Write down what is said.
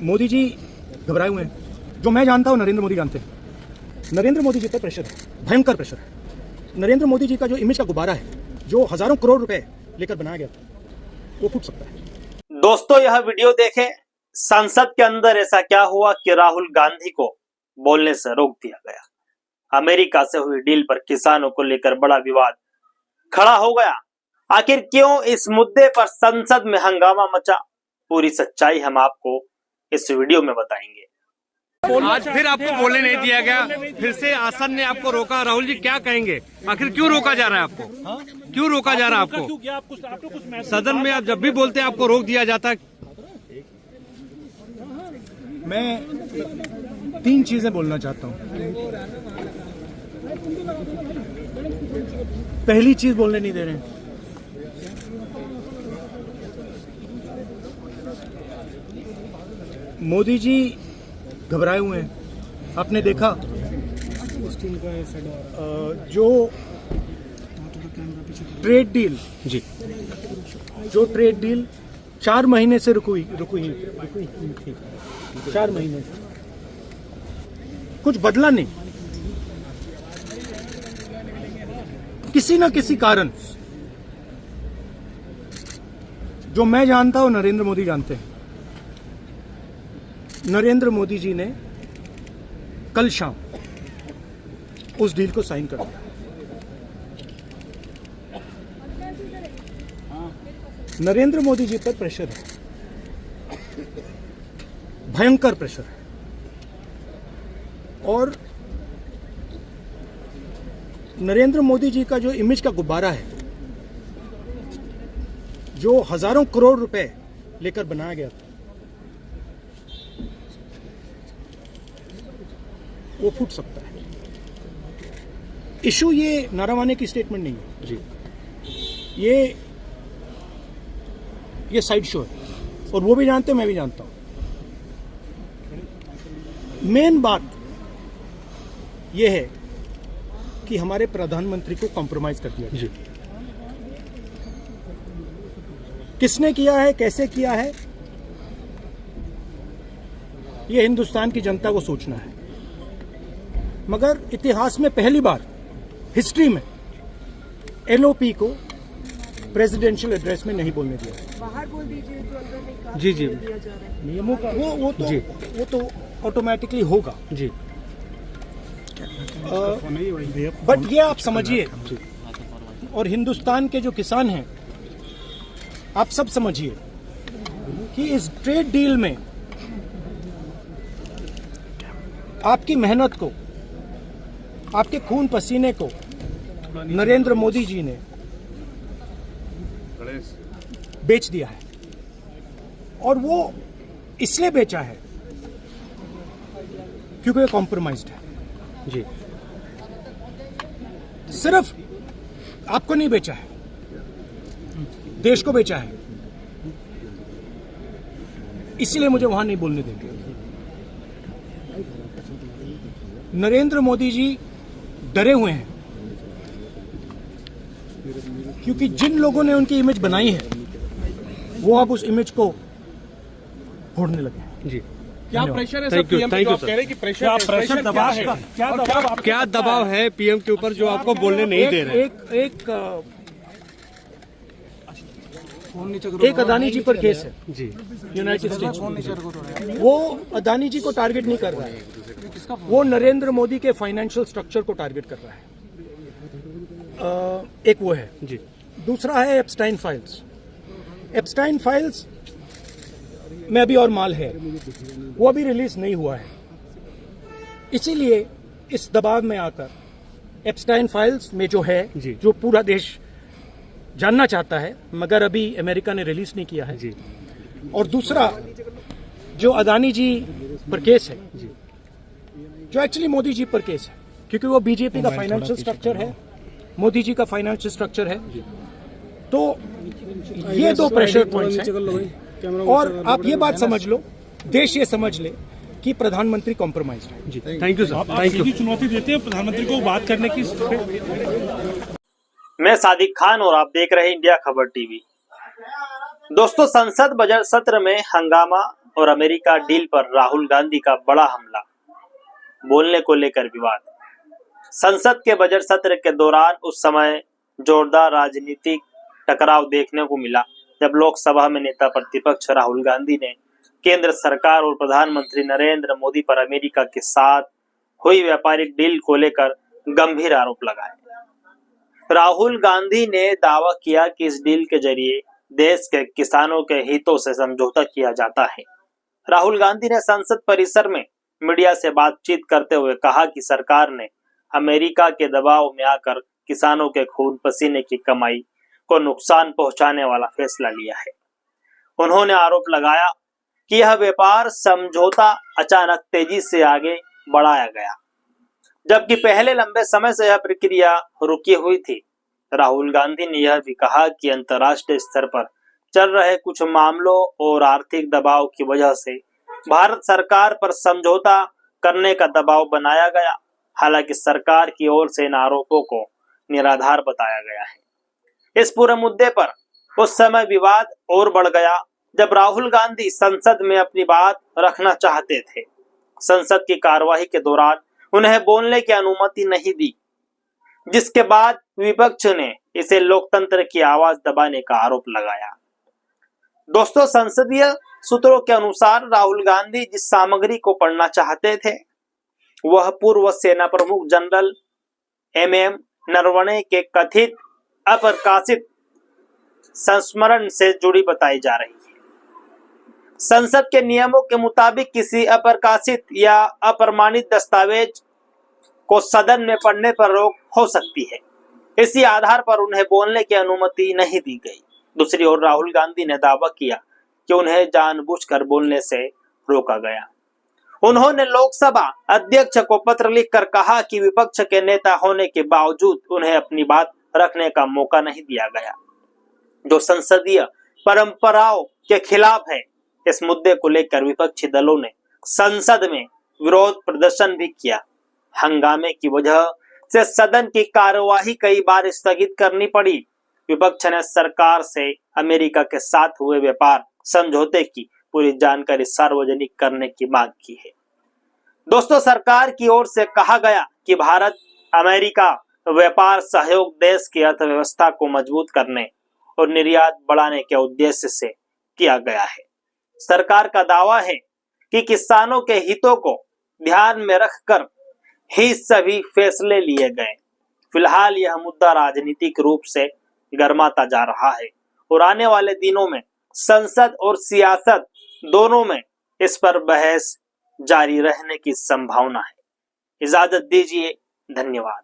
मोदी जी घबराए हुए हैं। जो मैं जानता हूँ नरेंद्र मोदी जानते हैं। नरेंद्र मोदी जी पर प्रेशर है, भयंकर प्रेशर है। नरेंद्र मोदी जी का जो इमेज का गुब्बारा है, जो हजारों करोड़ रुपए लेकर बनाया गया था, वो फूट सकता है। दोस्तों, यह वीडियो देखें। संसद के अंदर ऐसा क्या हुआ कि राहुल गांधी को बोलने से रोक दिया गया। अमेरिका से हुई डील पर किसानों को लेकर बड़ा विवाद खड़ा हो गया। आखिर क्यों इस मुद्दे पर संसद में हंगामा मचा, पूरी सच्चाई हम आपको इस वीडियो में बताएंगे। आज फिर आपको बोलने नहीं दिया गया, फिर से आसन ने आपको रोका। राहुल जी क्या कहेंगे, आखिर क्यों रोका जा रहा है आपको? क्यों रोका जा रहा है आपको? सदन में आप जब भी बोलते हैं आपको रोक दिया जाता है। मैं 3 चीजें बोलना चाहता हूँ। पहली चीज बोलने नहीं दे रहे हैं। मोदी जी घबराए हुए हैं। आपने देखा जो ट्रेड डील जी, जो ट्रेड डील 4 महीने से रुकी थी। 4 महीने से कुछ बदला नहीं। किसी न किसी कारण, जो मैं जानता हूं नरेंद्र मोदी जानते हैं। नरेंद्र मोदी जी ने कल शाम उस डील को साइन कर दिया। नरेंद्र मोदी जी पर प्रेशर है, भयंकर प्रेशर है। और नरेंद्र मोदी जी का जो इमेज का गुब्बारा है, जो हजारों करोड़ रुपए लेकर बनाया गया था, वो फूट सकता है। इशू ये नारावाने की स्टेटमेंट नहीं है जी, ये साइड शो है, और वो भी जानते हैं, मैं भी जानता हूं। मेन बात ये है कि हमारे प्रधानमंत्री को कॉम्प्रोमाइज कर दिया जी। किसने किया है, कैसे किया है, ये हिंदुस्तान की जनता को सोचना है। मगर इतिहास में पहली बार हिस्ट्री में एलओपी को प्रेसिडेंशियल एड्रेस में नहीं बोलने दिया। बाहर बोल दीजिए, जो अंदर नहीं कहा जी जी, दिया जा रहा है। नियमों का वो तो ऑटोमेटिकली होगा जी। बट ये आप समझिए, और हिंदुस्तान के जो किसान हैं, आप सब समझिए कि इस ट्रेड डील में आपकी मेहनत को, आपके खून पसीने को नरेंद्र मोदी जी ने बेच दिया है। और वो इसलिए बेचा है क्योंकि वो कॉम्प्रोमाइज्ड है जी। सिर्फ आपको नहीं बेचा है, देश को बेचा है। इसलिए मुझे वहां नहीं बोलने देंगे। नरेंद्र मोदी जी डरे हुए हैं, क्योंकि जिन लोगों ने उनकी इमेज बनाई है, वो अब उस इमेज को फोड़ने लगे हैं। जी, क्या प्रेशर है? Thank you sir. कह रहे हैं कि प्रेशर दबाव है। क्या दबाव है पीएम के ऊपर जो आपको बोलने नहीं दे रहे? एक अदानी जी पर केस है जी, यूनाइटेड स्टेट्स। वो अदानी जी को टारगेट नहीं कर रहा है, वो नरेंद्र मोदी के फाइनेंशियल स्ट्रक्चर को टारगेट कर रहा है। एक वो है जी। दूसरा है एप्स्टाइन फाइल्स। एप्स्टाइन फाइल्स में अभी और माल है, वो अभी रिलीज नहीं हुआ है। इसीलिए इस दबाव में आकर एप्स्टाइन फाइल्स में जो है, जो पूरा देश जानना चाहता है, मगर अभी अमेरिका ने रिलीज नहीं किया है जी। और दूसरा जो अदानी जी पर केस है, जो एक्चुअली मोदी जी पर केस है, क्योंकि वो बीजेपी का फाइनेंशियल स्ट्रक्चर है, मोदी जी का फाइनेंशियल स्ट्रक्चर है। तो ये 2 प्रेशर पॉइंट्स हैं। और आप ये बात समझ लो, देश ये समझ ले कि प्रधानमंत्री कॉम्प्रोमाइज है। जी, thank you sir. Thank you. चुनौती देते हैं प्रधानमंत्री को बात करने की। मैं सादिक खान और आप देख रहे हैं इंडिया खबर टीवी। दोस्तों, संसद बजट सत्र में हंगामा और अमेरिका डील पर राहुल गांधी का बड़ा हमला, बोलने को लेकर विवाद। संसद के बजट सत्र के दौरान उस समय जोरदार राजनीतिक टकराव देखने को मिला जब लोकसभा में नेता प्रतिपक्ष राहुल गांधी ने केंद्र सरकार और प्रधानमंत्री नरेंद्र मोदी पर अमेरिका के साथ हुई व्यापारिक डील को लेकर गंभीर आरोप लगाए। राहुल गांधी ने दावा किया कि इस डील के जरिए देश के किसानों के हितों से समझौता किया जाता है। राहुल गांधी ने संसद परिसर में मीडिया से बातचीत करते हुए कहा कि सरकार ने अमेरिका के दबाव में आकर किसानों के खून पसीने की कमाई को नुकसान पहुंचाने वाला फैसला लिया है। उन्होंने आरोप लगाया कि यह व्यापार समझौता अचानक तेजी से आगे बढ़ाया गया, जबकि पहले लंबे समय से यह प्रक्रिया रुकी हुई थी। राहुल गांधी ने यह भी कहा कि अंतर्राष्ट्रीय स्तर पर चल रहे कुछ मामलों और आर्थिक दबाव की वजह से भारत सरकार पर समझौता करने का दबाव बनाया गया। हालांकि सरकार की ओर से इन आरोपों को निराधार बताया गया है। इस पूरे मुद्दे पर उस समय विवाद और बढ़ गया जब राहुल गांधी संसद में अपनी बात रखना चाहते थे। संसद की कार्यवाही के दौरान उन्हें बोलने की अनुमति नहीं दी, जिसके बाद विपक्ष ने इसे लोकतंत्र की आवाज दबाने का आरोप लगाया। दोस्तों, संसदीय सूत्रों के अनुसार राहुल गांधी जिस सामग्री को पढ़ना चाहते थे वह पूर्व सेना प्रमुख जनरल एमएम नरवणे के कथित अप्रकाशित संस्मरण से जुड़ी बताई जा रही है। संसद के नियमों के मुताबिक किसी अप्रकाशित या अप्रमाणित दस्तावेज को सदन में पढ़ने पर रोक हो सकती है। इसी आधार पर उन्हें बोलने की अनुमति नहीं दी गई। दूसरी ओर राहुल गांधी ने दावा किया कि उन्हें जानबूझकर बोलने से रोका गया। उन्होंने लोकसभा अध्यक्ष को पत्र लिखकर कहा कि विपक्ष के नेता होने के बावजूद उन्हें अपनी बात रखने का मौका नहीं दिया गया, जो संसदीय परंपराओं के खिलाफ है। इस मुद्दे को लेकर विपक्षी दलों ने संसद में विरोध प्रदर्शन भी किया। हंगामे की वजह से सदन की कार्यवाही कई बार स्थगित करनी पड़ी। विपक्ष ने सरकार से अमेरिका के साथ हुए व्यापार समझौते की पूरी जानकारी सार्वजनिक करने की मांग की है। दोस्तों, सरकार की ओर से कहा गया कि भारत अमेरिका व्यापार सहयोग देश की अर्थव्यवस्था को मजबूत करने और निर्यात बढ़ाने के उद्देश्य से किया गया है। सरकार का दावा है कि किसानों के हितों को ध्यान में रखकर ही सभी फैसले लिए गए। फिलहाल यह मुद्दा राजनीतिक रूप से गर्माता जा रहा है और आने वाले दिनों में संसद और सियासत दोनों में इस पर बहस जारी रहने की संभावना है। इजाजत दीजिए, धन्यवाद।